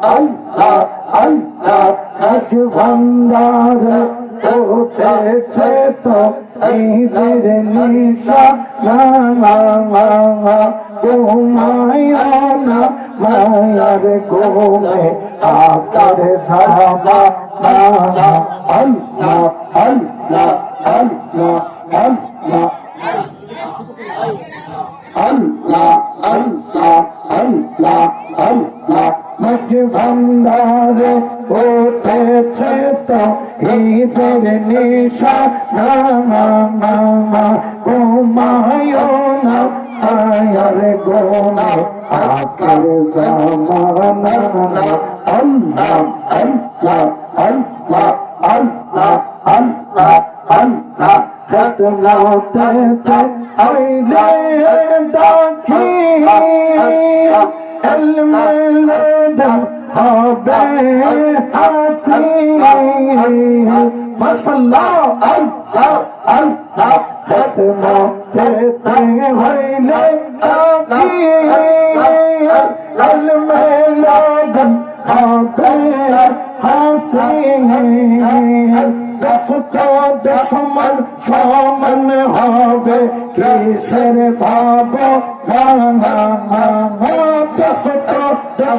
আল্লাহ আল্লাহ আজ ভান্ডারে উঠেছে তো ঈদের নিশা না ঘুমায় না মায়ার ঘুমে আকার সাবা আল্লাহ আল্লাহ আল্লাহ আল্লাহ আল্লাহ আল্লাহ আল্লাহ আল্লাহ মাঝ ভান্ডারে উঠেছে তো ঈদের নিশা না ঘুমায় না আয়ার গোনা আকার জামানা আল্লাহ আল্লাহ আল্লাহ আল্লাহ আল্লাহ আল্লাহ খতলাতে আইলে ডাকি এলমেলদম হবে হাসি মাশাআল্লাহ আল্লাহ আল্লাহ খতলাতে হইলে ডাকি এলমেলদম হবে হাসি সমান সমান হবে কিসের পাব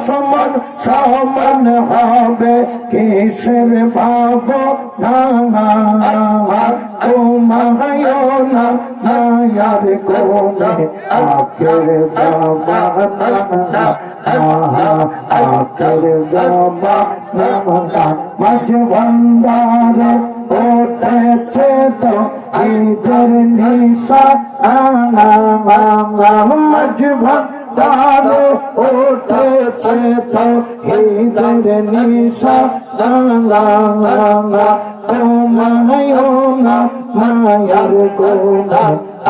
সমান সমান হবে কিসের পাব ঘুমায় না মায়ার কোনে আখের জামানা আখের জামানা মাঝ ভান্ডারে উঠেছে তো ঈদের নিশা মাঝ ভান্ডারে উঠেছে তো ঈদের নিশা ঘুমায় না মায়ার গোনা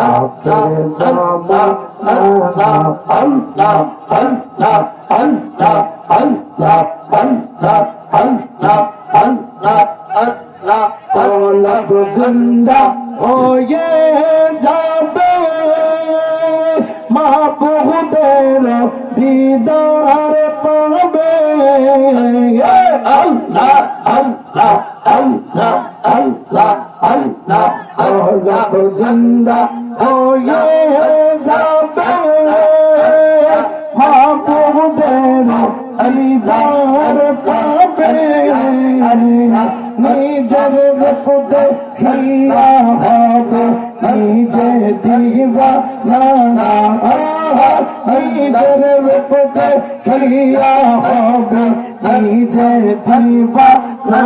আখের জামানা আল্লাহ আল্লাহ আল্লাহ আল্লাহ আল্লাহ আল্লাহ আল্লাহ আল্লাহ কলব জিন্দা হয়ে যাবে মাহবুবের দিদার পাবে আল্লাহ আল্লাহ আল্লাহ আল্লাহ আল্লাহ কলব জিন্দা হয়ে যাবে মাহবুবের দিদার পাবে নিজের রূপ দেখিয়া হবে নিজে দিবানা নিজের রূপ দেখিয়া হবে নিজে দিবানা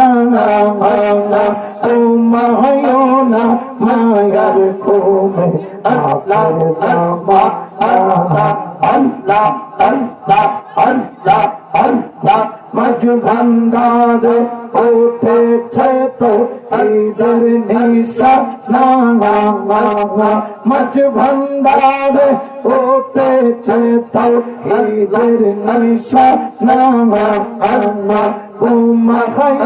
ঘুমায় না মায়ার ঘুমে আল্লাহ আল্লাহ আল্লাহ আল্লাহ আল্লাহ আল্লাহ মাঝ ভান্ডারে উঠেছে তো ঈদের নিশা না মাঝ ভান্ডারে উঠেছে তো ঈদের নিশা না আল্লাহ ঘুমায়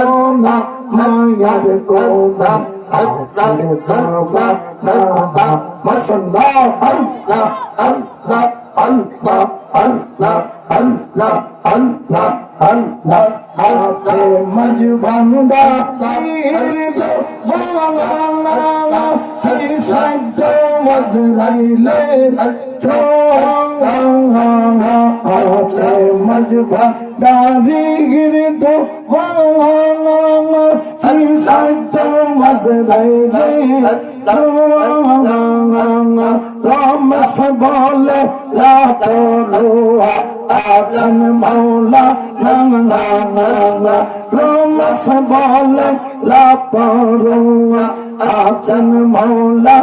না মায়ার গোনা আল্লাহ আল্লাহ আল্লাহ মাশাআল্লাহ আল্লাহ আল্লাহ আল্লাহ আল্লাহ আল্লাহ আল্লাহ আল্লাহ আছে মাঝ ভান্ডারে হরি শব্দ মজরাইলে আছে মাঝ ভান্ডারে তো হরি শব্দ মজরাইলে রমেশ বলে আজন মৌলা রমেশ বলে লাপরুয়া আজন মৌলা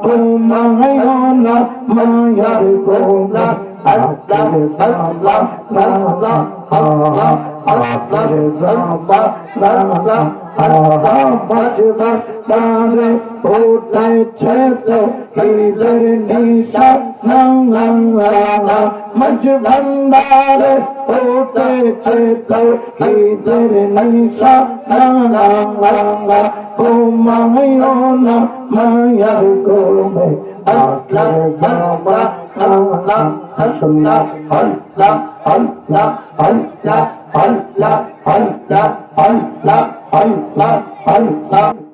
ঘুমায় না মায়ার গোনা আল্লাহ আল্লাহ আল্লাহ আল্লাহ আল্লাহ আল্লাহ আল্লাহ বাজনা তারে উঠেছে তো ঈদের নিশা মাঝ ভান্ডারে উঠেছে তো ঈদের নিশা ঘুমায় না মায়ার গোনে আখের জামান আল্লাহ আল্লাহ আল্লাহ আল্লাহ আল্লাহ আল্লাহ আল্লাহ আল্লাহ আল্লাহ আল্লাহ